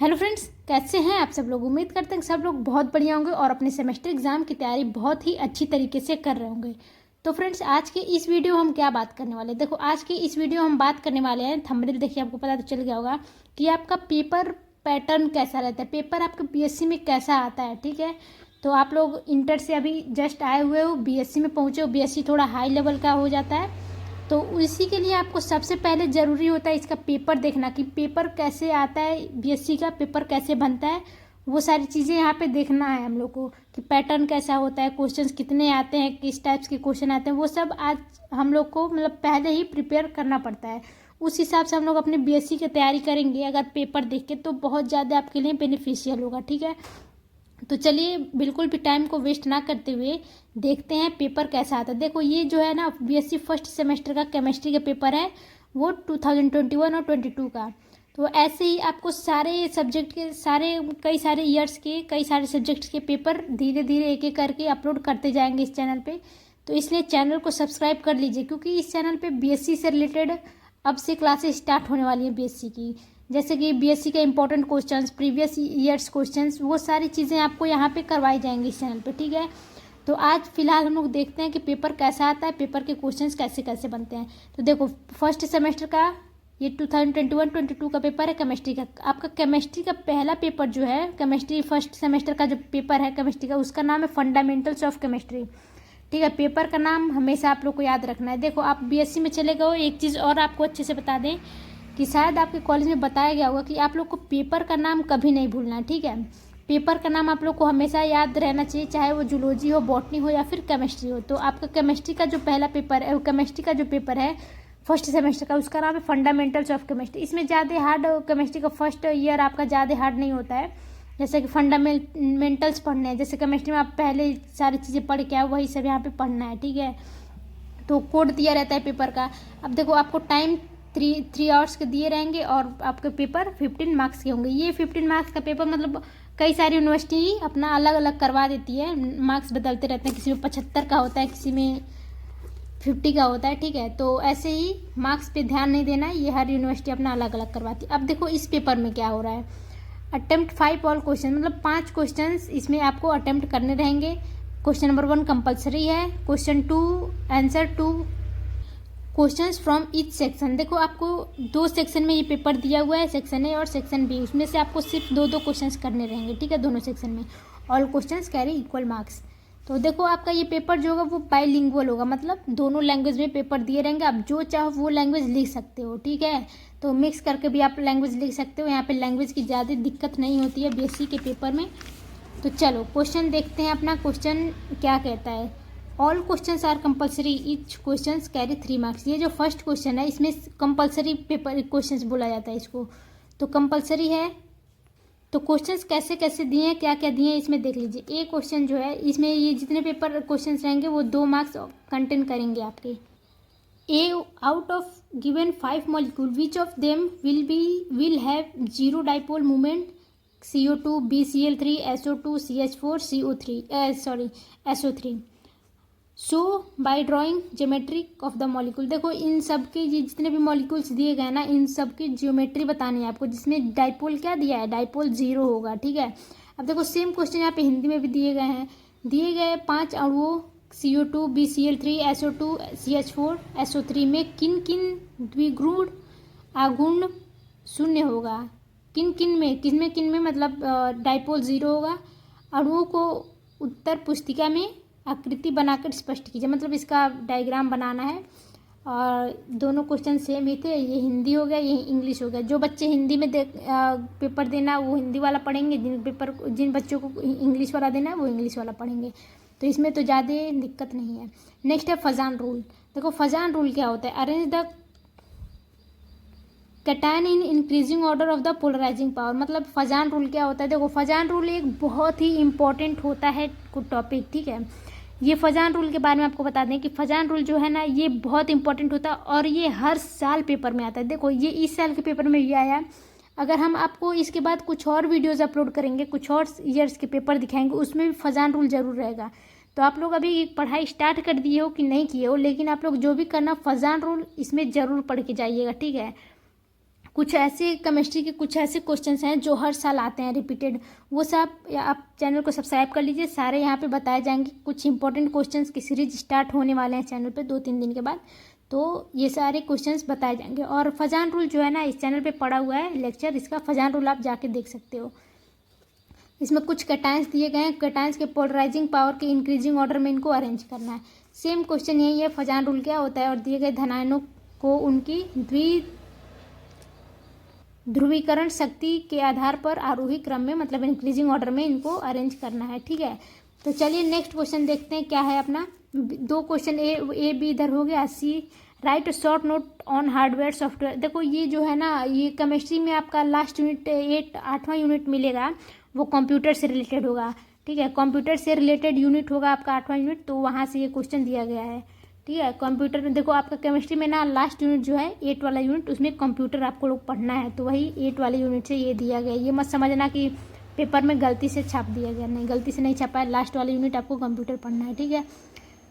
Hello friends, कैसे हैं आप सब लोग। उम्मीद करते हैं कि सब लोग बहुत बढ़िया होंगे और अपने सेमेस्टर एग्जाम की तैयारी बहुत ही अच्छी तरीके से कर रहे होंगे। तो फ्रेंड्स, आज के इस वीडियो हम क्या बात करने वाले हैं। देखो, आज के इस वीडियो हम बात करने वाले हैं, थंबनेल देखिए आपको पता तो चल गया होगा कि आपका पेपर पैटर्न कैसा रहता है, पेपर आपके बीएससी में कैसा आता है। ठीक है, तो आप लोग इंटर से अभी जस्ट आए हुए हो, बीएससी में पहुँचे हो, बीएससी थोड़ा हाई लेवल का हो जाता है, तो इसी के लिए आपको सबसे पहले ज़रूरी होता है इसका पेपर देखना कि पेपर कैसे आता है, बीएससी का पेपर कैसे बनता है। वो सारी चीज़ें यहाँ पे देखना है हम लोग को कि पैटर्न कैसा होता है, क्वेश्चंस कितने आते हैं, किस टाइप्स के क्वेश्चन आते हैं, वो सब आज हम लोग को मतलब पहले ही प्रिपेयर करना पड़ता है। उस हिसाब से हम लोग अपने बीएससी की तैयारी करेंगे अगर पेपर देख के, तो बहुत ज़्यादा आपके लिए बेनिफिशियल होगा। ठीक है, तो चलिए बिल्कुल भी टाइम को वेस्ट ना करते हुए देखते हैं पेपर कैसा आता है। देखो, ये जो है ना बीएससी फर्स्ट सेमेस्टर का केमिस्ट्री का पेपर है, वो 2021 और 22 का। तो ऐसे ही आपको सारे सब्जेक्ट के कई सारे ईयर्स के कई सारे सब्जेक्ट्स के पेपर धीरे धीरे एक एक करके अपलोड करते जाएंगे इस चैनल पे। तो इसलिए चैनल को सब्सक्राइब कर लीजिए, क्योंकि इस चैनल पे बीएससी से रिलेटेड अब से क्लासेस स्टार्ट होने वाली है बीएससी की, जैसे कि बीएससी के important questions, previous years questions, वो सारी चीज़ें आपको यहाँ पे करवाई जाएंगी इस चैनल पे। ठीक है, तो आज फिलहाल हम लोग देखते हैं कि पेपर कैसा आता है, पेपर के क्वेश्चंस कैसे कैसे बनते हैं। तो देखो, फर्स्ट सेमेस्टर का ये 2021-22 का पेपर है केमिस्ट्री का। आपका केमिस्ट्री का पहला पेपर जो है, केमिस्ट्री फर्स्ट सेमेस्टर का जो पेपर है केमिस्ट्री का, उसका नाम है फंडामेंटल्स ऑफ केमिस्ट्री। ठीक है, पेपर का नाम हमेशा आप लोग को याद रखना है। देखो, आप बीएससी में चले गए, एक चीज़ और आपको अच्छे से बता दें कि शायद आपके कॉलेज में बताया गया होगा कि आप लोग को पेपर का नाम कभी नहीं भूलना है। ठीक है, पेपर का नाम आप लोग को हमेशा याद रहना चाहिए, चाहे वो जूलॉजी हो, बॉटनी हो या फिर केमिस्ट्री हो। तो आपका केमिस्ट्री का जो पहला पेपर है, केमिस्ट्री का जो पेपर है फर्स्ट सेमेस्टर का, उसका नाम है फंडामेंटल्स ऑफ केमिस्ट्री। इसमें ज़्यादा हार्ड, केमिस्ट्री का फर्स्ट ईयर आपका ज़्यादा हार्ड नहीं होता है, जैसे कि फंडामेंटल्स पढ़ने हैं, जैसे केमिस्ट्री में आप पहले सारी चीज़ें पढ़ के आओ, वही सब यहाँ पे पढ़ना है। ठीक है, तो कोड दिया रहता है पेपर का। अब देखो, आपको टाइम थ्री आवर्स के दिए रहेंगे और आपके पेपर 15 मार्क्स के होंगे। ये 15 मार्क्स का पेपर मतलब कई सारी यूनिवर्सिटी अपना अलग अलग करवा देती है, मार्क्स बदलते रहते हैं, किसी में 75 का होता है, किसी में 50 का होता है। ठीक है, तो ऐसे ही मार्क्स पे ध्यान नहीं देना है, ये हर यूनिवर्सिटी अपना अलग अलग करवाती है। अब देखो इस पेपर में क्या हो रहा है, अटेम्प्ट 5 ऑल क्वेश्चन, मतलब 5 क्वेश्चन इसमें आपको अटेम्प्ट करने रहेंगे। क्वेश्चन नंबर 1 कंपलसरी है, question 2 answer 2 questions from each section. देखो, आपको 2 सेक्शन में ये पेपर दिया हुआ है, सेक्शन ए और सेक्शन बी, उसमें से आपको सिर्फ 2 क्वेश्चंस करने रहेंगे। ठीक है, दोनों सेक्शन में all questions carry equal marks. तो देखो, आपका ये पेपर जो होगा वो बाईलिंगुअल होगा, मतलब दोनों लैंग्वेज में पेपर दिए रहेंगे, आप जो चाहो वो लैंग्वेज लिख सकते हो। ठीक है, तो मिक्स करके भी आप लैंग्वेज लिख सकते हो, यहाँ पे लैंग्वेज की ज़्यादा दिक्कत नहीं होती है बीएससी के पेपर में। तो चलो क्वेश्चन देखते हैं, अपना क्वेश्चन क्या कहता है। All questions are compulsory, each questions carry 3 marks. ये जो फर्स्ट क्वेश्चन है इसमें कंपलसरी पेपर क्वेश्चंस बोला जाता है इसको, तो कंपलसरी है। तो क्वेश्चंस कैसे कैसे दिए हैं, क्या क्या दिए हैं इसमें देख लीजिए। ए क्वेश्चन जो है इसमें ये जितने पेपर क्वेश्चंस रहेंगे वो 2 मार्क्स कंटेन करेंगे आपके। A out of given 5 molecule which of them will have zero dipole movement, CO2 BCl3 SO2 CH4 SO3 so by drawing geometric of the molecule. देखो, इन सब के जितने भी मॉलिक्यूल्स दिए गए हैं ना, इन सब की ज्योमेट्री बतानी है आपको, जिसमें डाइपोल क्या दिया है, डाइपोल 0 होगा। ठीक है, अब देखो सेम क्वेश्चन यहाँ पे हिंदी में भी दिए गए हैं, दिए गए 5 अणुओं CO2 BCl3 SO2 CH4 SO3 में किन किन द्विगुण आघूर्ण शून्य होगा। किन किन में मतलब डाइपोल 0 होगा। अणुओं को उत्तर पुस्तिका में आकृति बनाकर स्पष्ट कीजिए, मतलब इसका डायग्राम बनाना है। और दोनों क्वेश्चन सेम ही थे, ये हिंदी हो गया, ये इंग्लिश हो गया। जो बच्चे हिंदी में पेपर देना वो हिंदी वाला पढ़ेंगे, जिन बच्चों को इंग्लिश वाला देना है वो इंग्लिश वाला पढ़ेंगे, तो इसमें तो ज़्यादा दिक्कत नहीं है। नेक्स्ट है फजान रूल। देखो, फजान रूल क्या होता है, arrange the cation in increasing order of the polarising power. मतलब फजान रूल क्या होता है, देखो फजान रूल एक बहुत ही इंपॉर्टेंट होता है टॉपिक। ठीक है, ये फजान रूल के बारे में आपको बता दें कि फजान रूल जो है ना ये बहुत इंपॉर्टेंट होता है और ये हर साल पेपर में आता है। देखो, ये इस साल के पेपर में भी आया। अगर हम आपको इसके बाद कुछ और वीडियोज़ अपलोड करेंगे, कुछ और ईयर्स के पेपर दिखाएंगे, उसमें भी फजान रूल जरूर रहेगा। तो आप लोग अभी पढ़ाई स्टार्ट कर दिए हो कि नहीं किए हो, लेकिन आप लोग जो भी करना फजान रूल इसमें ज़रूर पढ़ के जाइएगा। ठीक है, कुछ ऐसे केमिस्ट्री के कुछ ऐसे क्वेश्चंस हैं जो हर साल आते हैं रिपीटेड, वो सब आप चैनल को सब्सक्राइब कर लीजिए, सारे यहाँ पे बताए जाएंगे। कुछ इंपॉर्टेंट क्वेश्चंस की सीरीज स्टार्ट होने वाले हैं चैनल पे 2-3 दिन के बाद, तो ये सारे क्वेश्चंस बताए जाएंगे। और फजान रूल जो है ना, इस चैनल पे पड़ा हुआ है लेक्चर, इसका फजान रूल आप जाके देख सकते हो। इसमें कुछ कैटायंस दिए गए हैं, कैटायंस के पोलराइजिंग पावर के इंक्रीजिंग ऑर्डर में इनको अरेंज करना है। सेम क्वेश्चन यही है, फजान रूल क्या होता है और दिए गए धनायनों को उनकी ध्रुवीकरण शक्ति के आधार पर आरोही क्रम में, मतलब इंक्रीजिंग ऑर्डर में इनको अरेंज करना है। ठीक है, तो चलिए नेक्स्ट क्वेश्चन देखते हैं क्या है अपना। 2 क्वेश्चन ए बी इधर हो गया। C, write short note on hardware software. देखो ये जो है ना, ये केमिस्ट्री में आपका लास्ट यूनिट 8वां यूनिट मिलेगा, वो कंप्यूटर से रिलेटेड होगा। ठीक है, कंप्यूटर से रिलेटेड यूनिट होगा आपका 8वां यूनिट, तो वहाँ से ये क्वेश्चन दिया गया है। ठीक है, कंप्यूटर में देखो आपका केमिस्ट्री में ना लास्ट यूनिट जो है 8 वाला यूनिट, उसमें कंप्यूटर आपको लोग पढ़ना है, तो वही 8 वाले यूनिट से ये दिया गया। ये मत समझना कि पेपर में गलती से छाप दिया गया, नहीं, गलती से नहीं छापा है, लास्ट वाला यूनिट आपको कंप्यूटर पढ़ना है। ठीक है।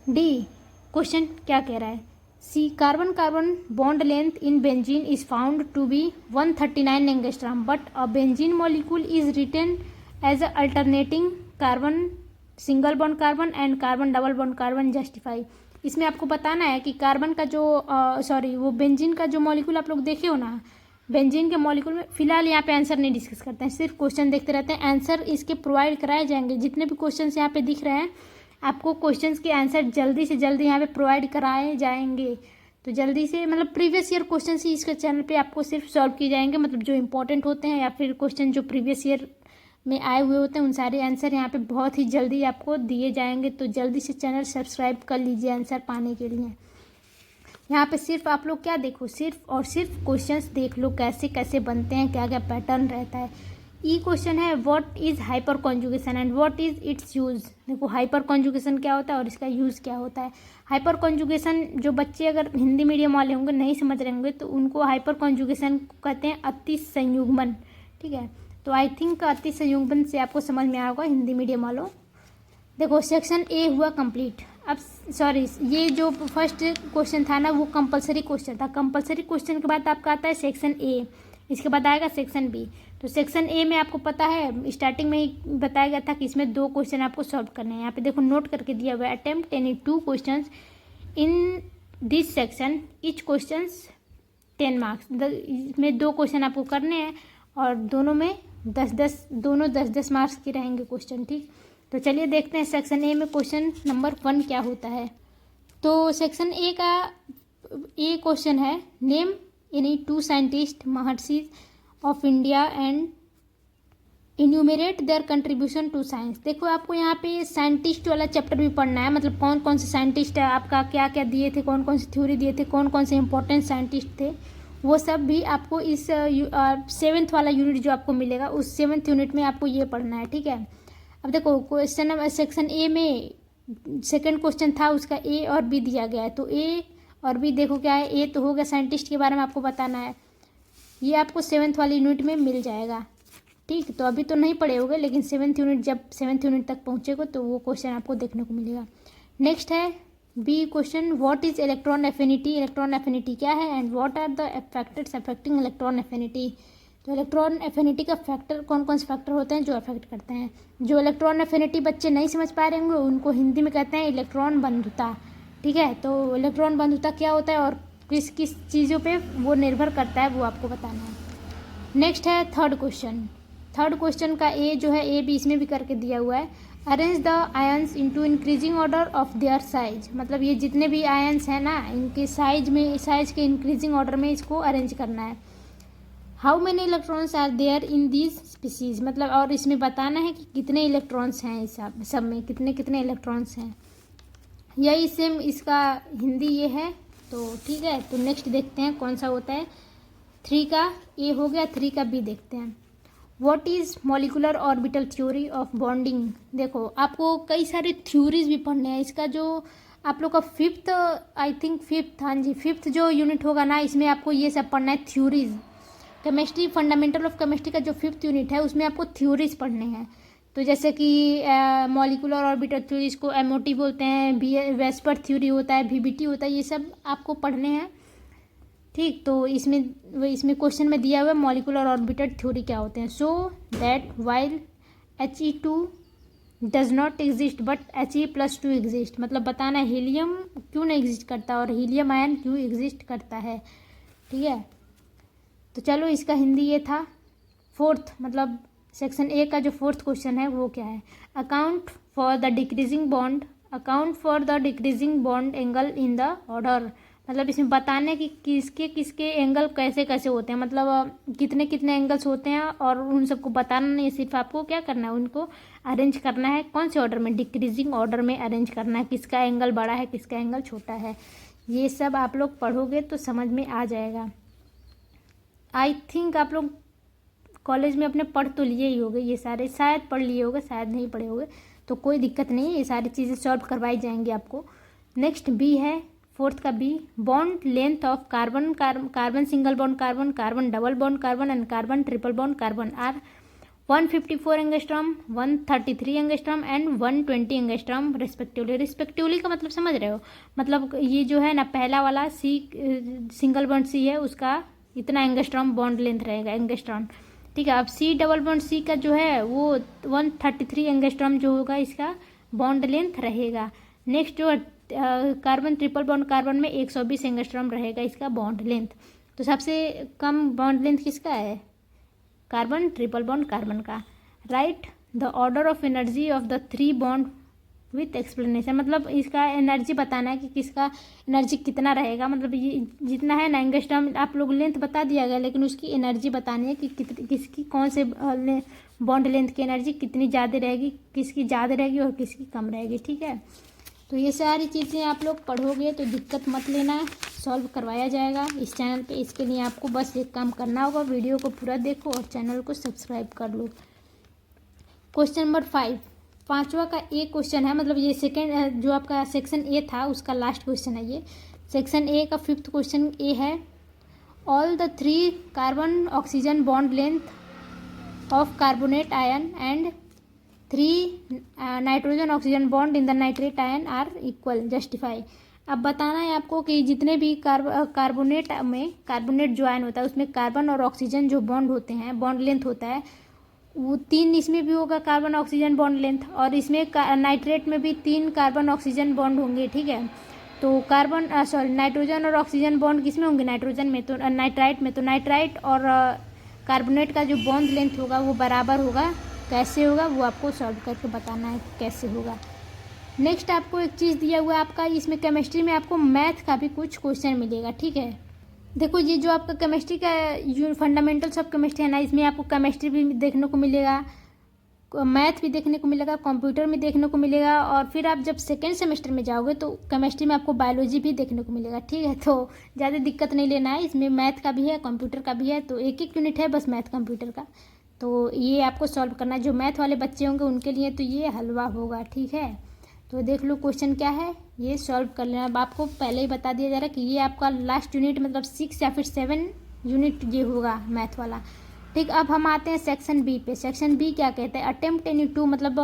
डी क्वेश्चन क्या कह रहा है। C, carbon carbon bond length in benzene is found to be 139 angstrom, but a benzene molecule is written as a alternating carbon single bond carbon and carbon double bond carbon justify. इसमें आपको बताना है कि carbon का जो वो benzene का जो मॉलिक्यूल आप लोग देखे हो ना, बेंजीन के मॉलिक्यूल में, फिलहाल यहाँ पे आंसर नहीं डिस्कस करते हैं, सिर्फ क्वेश्चन देखते रहते हैं। आंसर इसके प्रोवाइड कराए जाएंगे, जितने भी क्वेश्चंस यहाँ पे दिख रहे हैं आपको क्वेश्चंस के आंसर जल्दी से जल्दी यहाँ पे प्रोवाइड कराए जाएंगे। तो जल्दी से, मतलब प्रीवियस ईयर क्वेश्चन ही इसके चैनल पे आपको सिर्फ सॉल्व किए जाएंगे, मतलब जो इंपॉर्टेंट होते हैं या फिर क्वेश्चन जो प्रीवियस ईयर में आए हुए होते हैं, उन सारे आंसर यहाँ पे बहुत ही जल्दी आपको दिए जाएंगे। तो जल्दी से चैनल सब्सक्राइब कर लीजिए आंसर पाने के लिए। यहाँ पे सिर्फ आप लोग क्या देखो, सिर्फ और सिर्फ क्वेश्चंस देख लो कैसे कैसे बनते हैं, क्या क्या पैटर्न रहता है। ई क्वेश्चन है, what is hyper conjugation and what is it's use. देखो हाइपर कॉन्जुगेशन क्या होता है और इसका यूज़ क्या होता है। हाइपर कॉन्जुगेशन, जो बच्चे अगर हिंदी मीडियम वाले होंगे नहीं समझ रहे होंगे तो उनको हाइपर कॉन्जुगेशन कहते हैं अति संयुग्मन। ठीक है, तो आई थिंक अति संयुग्मन से आपको समझ में आया होगा हिंदी मीडियम वालों। देखो सेक्शन ए हुआ कंप्लीट। अब सॉरी, ये जो फर्स्ट क्वेश्चन था ना वो कंपलसरी क्वेश्चन था। कंपलसरी क्वेश्चन के बाद आपका आता है सेक्शन ए, इसके बाद आएगा सेक्शन बी। तो सेक्शन ए में आपको पता है स्टार्टिंग में ही बताया गया था कि इसमें 2 क्वेश्चन आपको सॉल्व करने हैं। यहाँ पे देखो नोट करके दिया हुआ है, attempt any 2 question in this section, each question 10 marks. इसमें 2 क्वेश्चन आपको करने हैं और दोनों में 10-10 मार्क्स के रहेंगे क्वेश्चन। ठीक, तो चलिए देखते हैं सेक्शन ए में क्वेश्चन नंबर 1 क्या होता है। तो सेक्शन ए का ए क्वेश्चन है, name any 2 scientist Maharshi of India and enumerate their contribution to science. देखो आपको यहाँ पे साइंटिस्ट वाला चैप्टर भी पढ़ना है, मतलब कौन कौन से साइंटिस्ट है, आपका क्या क्या दिए थे, कौन कौन सी थ्योरी दिए थे, कौन कौन से इंपॉर्टेंट साइंटिस्ट थे, वो सब भी आपको इस 7th वाला यूनिट जो आपको मिलेगा उस 7th यूनिट में आपको ये पढ़ना है। ठीक है, अब देखो क्वेश्चन सेक्शन ए में सेकंड क्वेश्चन था, उसका ए और बी दिया गया है। तो ए और बी देखो क्या है, ए तो हो गया साइंटिस्ट के बारे में आपको बताना है, ये आपको 7th वाली यूनिट में मिल जाएगा। ठीक, तो अभी तो नहीं पढ़े होगे, लेकिन 7th यूनिट जब 7th यूनिट तक पहुँचेगा तो वो क्वेश्चन आपको देखने को मिलेगा। नेक्स्ट है B question, what is electron affinity. Electron affinity क्या है and what are the factors affecting electron affinity. तो इलेक्ट्रॉन एफिनिटी का फैक्टर, कौन कौन से फैक्टर होते हैं जो अफेक्ट करते हैं। जो इलेक्ट्रॉन एफिनिटी बच्चे नहीं समझ पा रहे होंगे उनको हिंदी में कहते हैं इलेक्ट्रॉन बंधुता। ठीक है, तो इलेक्ट्रॉन बंधुता क्या होता है और किस किस चीज़ों पे वो निर्भर करता है वो आपको बताना है। नेक्स्ट है थर्ड क्वेश्चन। थर्ड क्वेश्चन का ए जो है, ए बी इसमें भी करके दिया हुआ है, arrange the ions into increasing order of their size. मतलब ये जितने भी आयंस हैं ना, इनके साइज के इंक्रीजिंग ऑर्डर में इसको अरेंज करना है। How many electrons are there in this species, मतलब और इसमें बताना है कि कितने इलेक्ट्रॉन्स हैं इस सब में, कितने कितने इलेक्ट्रॉन्स हैं। यही सेम इसका हिंदी ये है। तो ठीक है, तो नेक्स्ट देखते हैं कौन सा होता है। 3 का ए हो गया, 3 का बी देखते हैं। What is molecular orbital theory of bonding. देखो आपको कई सारे थ्योरीज भी पढ़ने हैं। इसका जो आप लोग का 5th, आई थिंक 5th, हाँ जी 5th जो यूनिट होगा ना, इसमें आपको ये सब पढ़ना है theories. Chemistry, fundamental of chemistry का जो 5th यूनिट है उसमें आपको थ्योरीज पढ़ने हैं। तो जैसे कि मॉलिकुलर ऑर्बिटल थ्योरी, इसको एमओटी बोलते हैं, वेस्पर थ्योरी होता है, वीबीटी होता है, ये सब आपको पढ़ने हैं। ठीक। तो इसमें क्वेश्चन में दिया हुआ है मॉलिक्यूलर ऑर्बिटल थ्योरी क्या होते हैं। So that while He2 does not exist but He+2 exist, मतलब बताना हीलियम क्यों नहीं एग्जिस्ट करता और हीलियम आयन क्यों एग्जिस्ट करता है। ठीक है, तो चलो इसका हिंदी ये था। फोर्थ मतलब सेक्शन ए का जो फोर्थ क्वेश्चन है वो क्या है, account for the decreasing bond angle in the order, मतलब इसमें बताने कि किसके किसके एंगल कैसे कैसे होते हैं, मतलब कितने कितने एंगल्स होते हैं और उन सबको बताना नहीं, सिर्फ आपको क्या करना है, उनको अरेंज करना है। कौन से ऑर्डर में, डिक्रीजिंग ऑर्डर में अरेंज करना है, किसका एंगल बड़ा है किसका एंगल छोटा है। ये सब आप लोग पढ़ोगे तो समझ में आ जाएगा। आई थिंक आप लोग कॉलेज में अपने पढ़ तो लिए ही होंगे, ये सारे शायद पढ़ लिए होंगे, शायद नहीं पढ़े होंगे, तो कोई दिक्कत नहीं है, ये सारी चीज़ें सॉल्व करवाई जाएंगी आपको। नेक्स्ट बी है, फोर्थ का B, bond length of carbon single bond carbon double bond carbon and carbon triple bond carbon are 154 angstrom, 133 angstrom and 120 angstrom respectively का मतलब समझ रहे हो, मतलब ये जो है ना पहला वाला सी सिंगल बॉन्ड सी है उसका इतना एंगस्ट्रॉम बॉन्ड लेंथ रहेगा, एंगस्ट्रॉम। ठीक है, अब सी डबल बॉन्ड सी का जो है वो 133 एंगस्ट्रॉम जो होगा इसका बॉन्ड लेंथ रहेगा। नेक्स्ट जो कार्बन ट्रिपल बॉन्ड कार्बन में 120 एंगस्ट्रॉम रहेगा इसका बॉन्ड लेंथ। तो सबसे कम बॉन्ड लेंथ किसका है, कार्बन ट्रिपल बॉन्ड कार्बन का। Right the order of energy of the 3 bond with explanation, मतलब इसका एनर्जी बताना है कि किसका एनर्जी कितना रहेगा, मतलब ये जितना है ना एंगस्ट्रॉम आप लोग लेंथ बता दिया गया, लेकिन उसकी एनर्जी बतानी है कि किसकी कौन से बॉन्ड लेंथ की एनर्जी कितनी ज़्यादा रहेगी, किसकी ज़्यादा रहेगी और किसकी कम रहेगी। ठीक है, तो ये सारी चीज़ें आप लोग पढ़ोगे तो दिक्कत मत लेना, सॉल्व करवाया जाएगा इस चैनल पे। इसके लिए आपको बस एक काम करना होगा, वीडियो को पूरा देखो और चैनल को सब्सक्राइब कर लो। क्वेश्चन नंबर 5, पाँचवा का ए क्वेश्चन है, मतलब ये सेकेंड जो आपका सेक्शन ए था उसका लास्ट क्वेश्चन है ये। सेक्शन ए का 5th क्वेश्चन ए है, all the 3 carbon oxygen bond length of carbonate ion and 3 nitrogen oxygen bond in the nitrate ion are equal, justify. अब बताना है आपको कि जितने भी कार्बोनेट जो आयन होता है उसमें कार्बन और ऑक्सीजन जो बॉन्ड होते हैं, बॉन्ड लेंथ होता है वो 3 इसमें भी होगा कार्बन ऑक्सीजन बॉन्ड लेंथ, और इसमें नाइट्रेट में भी 3 कार्बन ऑक्सीजन बॉन्ड होंगे। ठीक है, तो नाइट्रोजन और ऑक्सीजन बॉन्ड किस में होंगे, नाइट्रोजन में, तो नाइट्राइट में, तो नाइट्राइट और कार्बोनेट का जो बॉन्ड लेंथ होगा वो बराबर होगा। कैसे होगा वो आपको सॉल्व करके बताना है कैसे होगा। नेक्स्ट आपको एक चीज़ दिया हुआ है आपका, इसमें केमिस्ट्री में आपको मैथ का भी कुछ क्वेश्चन मिलेगा। ठीक है, देखो ये जो आपका केमिस्ट्री का फंडामेंटल्स ऑफ केमिस्ट्री है ना, इसमें आपको केमिस्ट्री भी देखने को मिलेगा, मैथ भी देखने को मिलेगा, कंप्यूटर में देखने को मिलेगा, और फिर आप जब सेकेंड सेमेस्टर में जाओगे तो केमिस्ट्री में आपको बायोलॉजी भी देखने को मिलेगा। ठीक है, तो ज़्यादा दिक्कत नहीं लेना है, इसमें मैथ का भी है कंप्यूटर का भी है, तो एक यूनिट है बस मैथ कंप्यूटर का, तो ये आपको सॉल्व करना है। जो मैथ वाले बच्चे होंगे उनके लिए तो ये हलवा होगा। ठीक है, तो देख लो क्वेश्चन क्या है, ये सॉल्व कर लेना। अब आपको पहले ही बता दिया जा रहा है कि ये आपका लास्ट यूनिट मतलब 6 या फिर 7 यूनिट ये होगा मैथ वाला। ठीक, अब हम आते हैं सेक्शन बी पे। सेक्शन बी क्या कहते हैं, अटेम्प्ट एनी 2, मतलब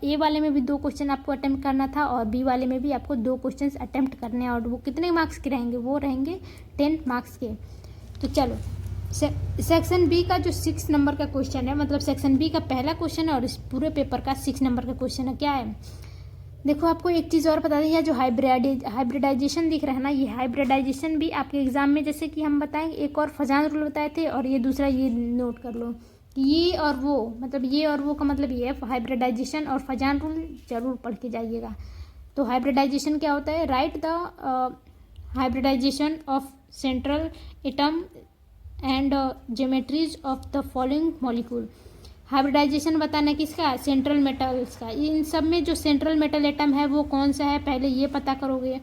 ए वाले में भी 2 क्वेश्चन आपको अटेम्प्ट करना था और बी वाले में भी आपको 2 क्वेश्चन अटेम्प्ट करने हैं, और वो कितने मार्क्स के रहेंगे, वो रहेंगे 10 मार्क्स के। तो चलो सेक्शन बी का जो 6 नंबर का क्वेश्चन है, मतलब सेक्शन बी का पहला क्वेश्चन है और इस पूरे पेपर का 6 नंबर का क्वेश्चन है। क्या है, देखो आपको एक चीज़ और बता दी है, जो हाइब्रिडाइजेशन दिख रहा है ना, ये हाइब्रिडाइजेशन भी आपके एग्जाम में, जैसे कि हम बताएंगे एक और फजान रूल बताए थे, और ये दूसरा ये नोट कर लो कि ये और वो, मतलब ये और वो का मतलब ये है हाइब्रिडाइजेशन और फजान रूल जरूर पढ़ के जाइएगा। तो हाइब्रिडाइजेशन क्या होता है, write the hybridisation of central atom and geometries of the following molecule. Hybridisation बताना किसका, सेंट्रल मेटल्स का। इन सब में जो सेंट्रल मेटल एटम है वो कौन सा है पहले ये पता करोगे।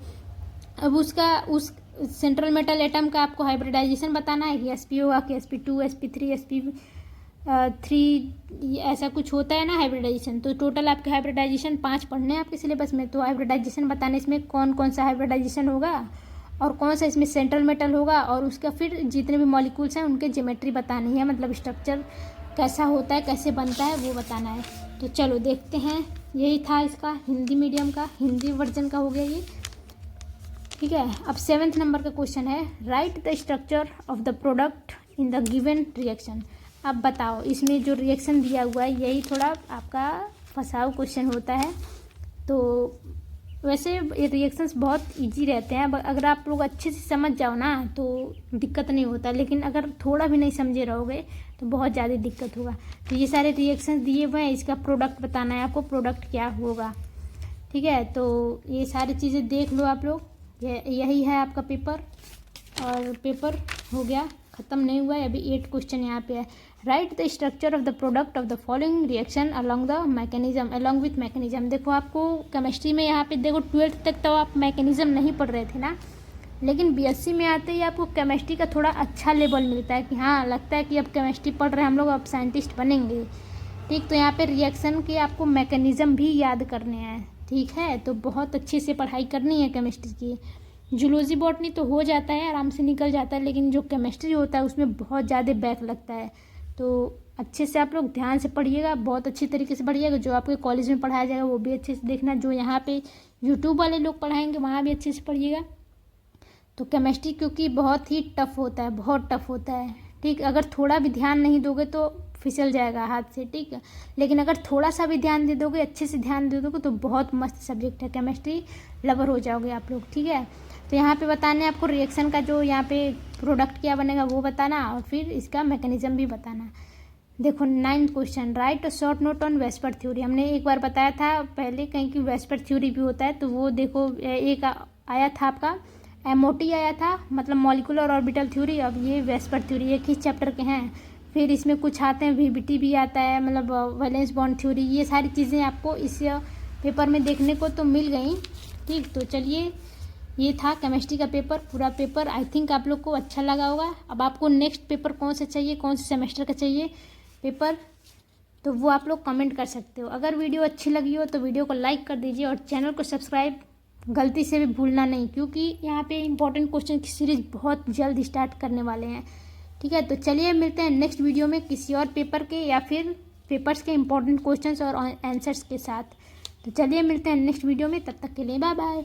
अब उस सेंट्रल मेटल एटम का आपको हाइब्रिडाइजेशन बताना है कि sp होगा कि sp2 sp3 sp3 ऐसा कुछ होता है ना हाइब्रिडाइजेशन। तो टोटल आपके हाइब्रिडाइजेशन 5 पढ़ने हैं आपके सिलेबस में। तो हाइब्रिडाइजेशन बताने इसमें कौन कौन सा हाइब्रिडाइजेशन होगा और कौन सा इसमें सेंट्रल मेटल होगा, और उसका फिर जितने भी मॉलिक्यूल्स हैं उनके ज्योमेट्री बतानी है, मतलब स्ट्रक्चर कैसा होता है कैसे बनता है वो बताना है। तो चलो देखते हैं, यही था इसका हिंदी मीडियम का, हिंदी वर्जन का हो गया ये। ठीक है। अब 7th नंबर का क्वेश्चन है, write the structure of the product in the given reaction. अब बताओ इसमें जो रिएक्शन दिया हुआ है यही थोड़ा आपका फंसाव क्वेश्चन होता है। तो वैसे ये रिएक्शंस बहुत इजी रहते हैं, अगर आप लोग अच्छे से समझ जाओ ना तो दिक्कत नहीं होता, लेकिन अगर थोड़ा भी नहीं समझे रहोगे तो बहुत ज़्यादा दिक्कत होगा। तो ये सारे रिएक्शंस दिए हुए हैं, इसका प्रोडक्ट बताना है आपको, प्रोडक्ट क्या होगा। ठीक है, तो ये सारी चीज़ें देख लो आप लोग। यही है आपका पेपर, और पेपर हो गया, ख़त्म नहीं हुआ है, अभी 8 क्वेश्चन यहाँ पे है। Write the structure of the product of the following reaction along the mechanism, along with mechanism. देखो आपको केमिस्ट्री में यहाँ पे देखो 12th तक तो आप मैकेनिज्म नहीं पढ़ रहे थे ना, लेकिन बीएससी में आते ही आपको केमिस्ट्री का थोड़ा अच्छा लेवल मिलता है कि हाँ लगता है कि अब केमिस्ट्री पढ़ रहे हैं हम लोग, अब साइंटिस्ट बनेंगे। ठीक, तो यहाँ पे रिएक्शन के आपको मैकेनिज्म भी याद करने हैं। ठीक है, तो बहुत अच्छे से पढ़ाई करनी है केमिस्ट्री की। जूलॉजी बॉटनी तो हो जाता है, आराम से निकल जाता है, लेकिन जो केमिस्ट्री होता है उसमें बहुत ज़्यादा बैक लगता है। तो अच्छे से आप लोग ध्यान से पढ़िएगा, बहुत अच्छी तरीके से पढ़िएगा। जो आपके कॉलेज में पढ़ाया जाएगा वो भी अच्छे से देखना, जो यहाँ पे यूट्यूब वाले लोग पढ़ाएंगे वहाँ भी अच्छे से पढ़िएगा। तो केमिस्ट्री क्योंकि बहुत ही टफ होता है, बहुत टफ होता है। ठीक, अगर थोड़ा भी ध्यान नहीं दोगे तो फिसल जाएगा हाथ से। ठीक है, लेकिन अगर थोड़ा सा भी ध्यान दे दोगे, अच्छे से ध्यान दे दोगे तो बहुत मस्त सब्जेक्ट है, केमिस्ट्री लवर हो जाओगे आप लोग। ठीक है, तो यहाँ पे बताना है आपको रिएक्शन का, जो यहाँ पे प्रोडक्ट क्या बनेगा वो बताना, और फिर इसका मैकेनिज्म भी बताना। देखो 9th question, right a short note on VSEPR theory. हमने एक बार बताया था पहले कहीं कि वेस्पर थ्योरी भी होता है, तो वो देखो एक आया था आपका एमओटी आया था, मतलब मॉलिक्यूलर ऑर्बिटल थ्योरी। अब ये वेस्पर थ्योरी एक ही चैप्टर के हैं। फिर इसमें कुछ आते हैं वीबीटी भी आता है, मतलब वैलेंस बॉन्ड थ्योरी। ये सारी चीज़ें आपको इस पेपर में देखने को तो मिल गई। ठीक, तो चलिए ये था केमिस्ट्री का पेपर, पूरा पेपर। आई थिंक आप लोग को अच्छा लगा होगा। अब आपको नेक्स्ट पेपर कौन सा चाहिए, कौन से सेमेस्टर का चाहिए पेपर, तो वो आप लोग कमेंट कर सकते हो। अगर वीडियो अच्छी लगी हो तो वीडियो को लाइक कर दीजिए, और चैनल को सब्सक्राइब गलती से भी भूलना नहीं, क्योंकि यहाँ पे इंपॉर्टेंट क्वेश्चन की सीरीज़ बहुत जल्द स्टार्ट करने वाले हैं। ठीक है, तो चलिए मिलते हैं नेक्स्ट वीडियो में किसी और पेपर के या फिर पेपर्स के इंपॉर्टेंट क्वेश्चंस और आंसर्स के साथ। तो चलिए मिलते हैं नेक्स्ट वीडियो में, तब तक के लिए बाय बाय।